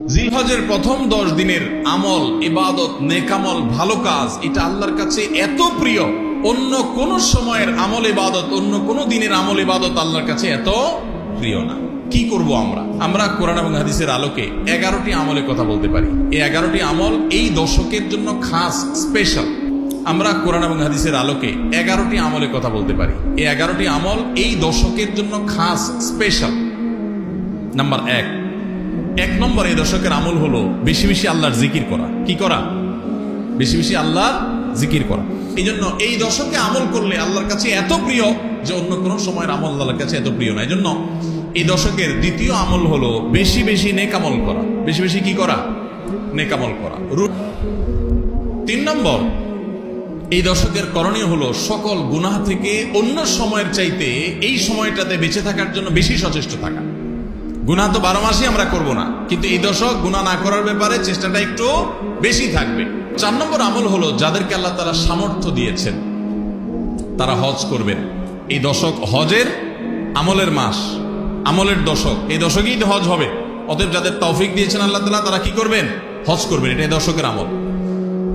জিলহজের প্রথম 10 দিনের আমল, ইবাদত, নেকামল, ভালো কাজ, এটা আল্লাহর কাছে এত প্রিয়, অন্য কোন সময়ের আমল ইবাদত, অন্য কোন দিনের আমল ইবাদত আল্লাহর কাছে এত প্রিয় না। কি করব আমরা কোরআন এবং হাদিসের আলোকে 11টি আমলের কথা বলতে পারি। এই 11টি আমল এই দশকের জন্য খাস, স্পেশাল। আমরা কোরআন এবং হাদিসের আলোকে 11টি আমলের কথা বলতে পারি। এই 11টি আমল এই দশকের জন্য খাস, স্পেশাল। নাম্বার 1 নম্বর এই দশকের আমল হলো বেশি বেশি আল্লাহর জিকির করা। কি করা? বেশি বেশি আল্লাহর জিকির করা। এই জন্য এই দশকে আমল করলে আল্লাহর কাছে এত প্রিয় যে অন্য কোনো সময়ের আমল আল্লাহর কাছে এত প্রিয় না। এই জন্য এই দশকের দ্বিতীয় আমল হলো বেশি বেশি নেকামল করা। বেশি বেশি কি করা? নেকামল করা। 3 নম্বর এই দশকের করণীয় হলো সকল গুনাহ থেকে অন্য সময়ের চাইতে এই সময়টাতে বেঁচে থাকার জন্য বেশি সচেষ্ট থাকা। গুনাহ তো 12 মাসই আমরা করব না, কিন্তু এই দশক গুনাহ না করার ব্যাপারে চেষ্টাটা একটু বেশি থাকবে। 4 নম্বর আমল হলো যাদেরকে আল্লাহ তাআলা সামর্থ্য দিয়েছেন তারা হজ করবেন। এই দশক হজের আমলের মাস, আমলের দশক। এই দশকেই তো হজ হবে। অতএব যাদের তৌফিক দিয়েছেন আল্লাহ তাআলা তারা কি করবেন? হজ করবেন। এটা এই দশকের আমল।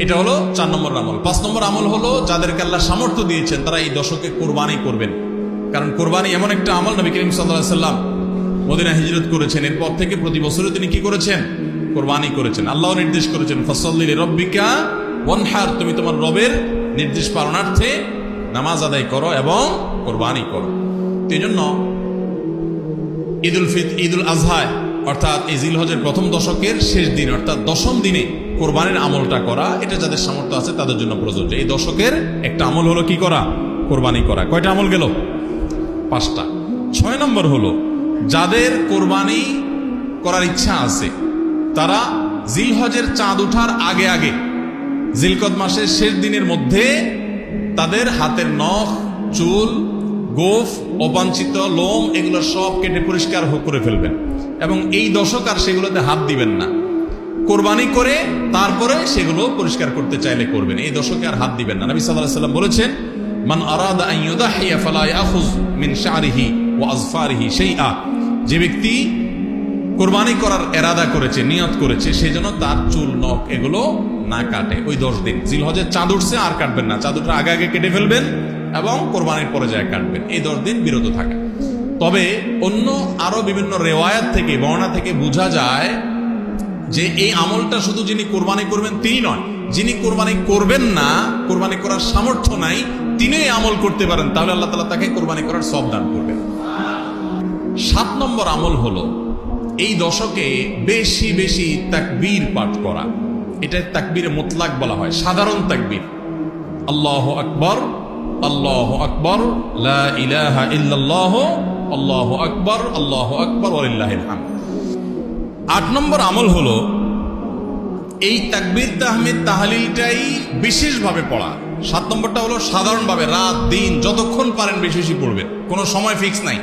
এটা হলো 4 নম্বর আমল। 5 নম্বর আমল হলো যাদেরকে আল্লাহ সামর্থ্য দিয়েছেন তারা এই দশকে কোরবানি করবেন। কারণ কোরবানি এমন একটা আমল, নবী করিম সাল্লাল্লাহু আলাইহি সাল্লাম মদিনা হিজরত করেছেন, এরপর থেকে প্রতি বছরে তিনি কি করেছেন? কোরবানি করেছেন। আল্লাহ নির্দেশ করেছেন ফাসাল্লি লিরাব্বিকা ওয়ানহার, তুমি তোমার রবের নির্দেশ পালনার্থে নামাজ আদায় করো এবং কোরবানি করো। এই জন্য ঈদুল আজহা অর্থাৎ এই জিলহজের প্রথম দশকের শেষ দিন অর্থাৎ 10ম দিনে কোরবানির আমলটা করা, এটা যাদের সামর্থ্য আছে তাদের জন্য প্রযোজ্য। এই দশকের একটা আমল হলো কি করা? কোরবানি করা। কয়টা আমল গেল? 5টা। 6 নম্বর হলো যাদের কোরবানি করার ইচ্ছা আছে তারা জিলহজের চাঁদ ওঠার আগে আগে জিলকদ মাসের শেষ দিনের মধ্যে তাদের হাতের নখ, চুল, গোফ, অবাঞ্ছিত লোম এগুলো সব কেটে পরিষ্কার করে ফেলবেন এবং এই দশক আর সেগুলোতে হাত দিবেন না। কোরবানি করে তারপরে সেগুলো পরিষ্কার করতে চাইলে করবেন, এই দশকে আর হাত দিবেন না। নবী সাল্লাল্লাহু আলাইহি সাল্লাম বলেছেন মান আরাদা আন ইউদাহিয়া ফালা ইয়াখুয মিন শা'রিহি ওয়া আযফারিহি শাইআ, যে ব্যক্তি কোরবানি করার ইরাদা করেছে, নিয়ত করেছে, সেজন্য তার চুল, নখ এগুলো না কাটে। ওই 10 দিন জিলহজের চাঁদ উঠছে আর কাটবেন না, চাঁদ ওঠার আগে আগে কেটে ফেলবেন এবং কোরবানির পরে যায় কাটবেন। এই 10 দিন বিরত থাকা। তবে অন্য আরো বিভিন্ন রেওয়ায়াত থেকে, বর্ণনা থেকে বোঝা যায় যে এই আমলটা শুধু যিনি কোরবানি করবেন তিনি নয়, যিনি কোরবানি করবেন না, কোরবানি করার সামর্থ্য নাই, তিনি এই আমল করতে পারেন, তাহলে আল্লাহ তাআলা তাকে কোরবানি করার সব দান করবেন। 7 নম্বর আমল হলো এই দশকে বেশি বেশি তাকবীর পাঠ করা। এটা তাকবীরে মুতলাক বলা হয়, সাধারণ তাকবীর। আল্লাহু আকবার, আল্লাহু আকবার, লা ইলাহা ইল্লাল্লাহ, আল্লাহু আকবার, আল্লাহু আকবার ওয়ালিল্লাহিল হামদ। 8 নম্বর আমল হলো এই তাকবীর, তাহমিদ, তাহলিলটাই বিশেষভাবে পড়া। 7 নম্বরটা হলো সাধারণভাবে রাত দিন যতক্ষণ পারেন বেশি বেশি পড়বেন, কোনো সময় ফিক্স নাই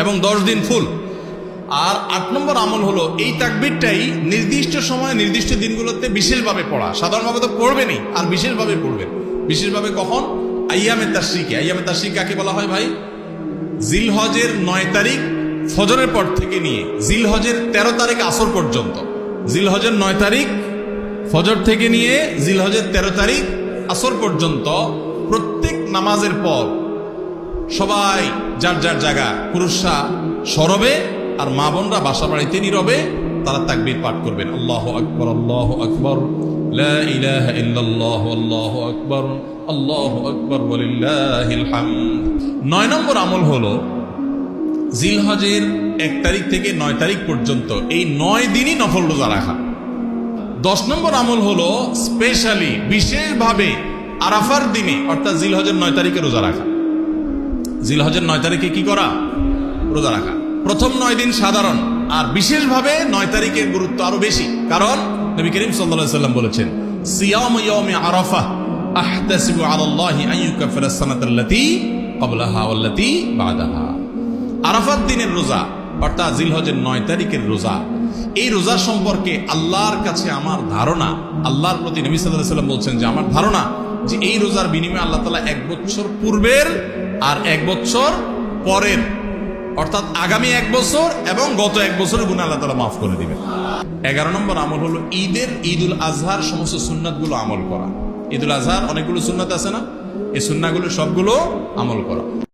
এবং 10 দিন ফুল। আর 8 নম্বর আমল হলো এই তাকবীরটাই নির্দিষ্ট সময় নির্দিষ্ট দিনগুলোতে বিশেষভাবে পড়া। সাধারণভাবে তো পড়বেনই, আর বিশেষভাবে পড়বেন। বিশেষভাবে কখন? আইয়ামে তাশরিকে। আইয়ামে তাশরিক কাকে বলা হয় ভাই? জিলহজের 9 তারিখ ফজরের পর থেকে নিয়ে জিলহজের 13 তারিখ আসর পর্যন্ত। জিলহজের 9 তারিখ ফজর থেকে নিয়ে জিলহজের 13 তারিখ আসর পর্যন্ত প্রত্যেক নামাজের পর সবাই যার যার জায়গা, পুরুষরা সরবে আর মা বোনরা বাসা বাড়িতে নীরবে তারা তাকবীর পাঠ করবেন। আল্লাহু আকবার, আল্লাহু আকবার, লা ইলাহা ইল্লাল্লাহ, আল্লাহু আকবার, আল্লাহু আকবার ওয়ালিল্লাহিল হামদ। 9 নম্বর আমল হলো জিলহজের 1 তারিখ থেকে 9 তারিখ পর্যন্ত এই 9 দিনই নফল রোজা রাখা। 10 নম্বর আমল হলো স্পেশালি বিশেষভাবে আরাফার দিনে অর্থাৎ জিলহজের 9 তারিখে রোজা রাখা। জিলহজের 9 তারিখে কি করা? রোজা রাখা। প্রথম 9 দিন সাধারণ, আর বিশেষভাবে 9 তারিখের গুরুত্ব আরো বেশি, কারণ নবী করিম সাল্লাল্লাহু আলাইহি সাল্লাম বলেছেন সিয়াম ইয়াউমি আরাফা আহতাসিবু আলাল্লাহি আন ইউকাফিরা সানাতাল্লাতী ক্বাবলাহা ওয়াল্লাতী বাদাহা। আরাফাত দিনের রোজা অর্থাৎ জিলহজের 9 তারিখের রোজা, এই রোজা সম্পর্কে আল্লাহর কাছে আমার ধারণা, আল্লাহর প্রতি নবী সাল্লাল্লাহু আলাইহি সাল্লাম বলছেন যে আমার ধারণা যে এই রোজার বিনিময়ে আল্লাহ তাআলা 1 বছর পূর্বের আর 1 বছর পরের অর্থাৎ আগামী 1 বছর এবং গত 1 বছরের গুনাহ আল্লাহ তাআলা মাফ করে দিবেন। 11 নম্বর আমল হলো ঈদুল আজহার সমস্ত সুন্নাতগুলো আমল করা। ঈদুল আজহার অনেকগুলো সুন্নাত আছে না, এই সুন্নাহগুলো সবগুলো আমল করা।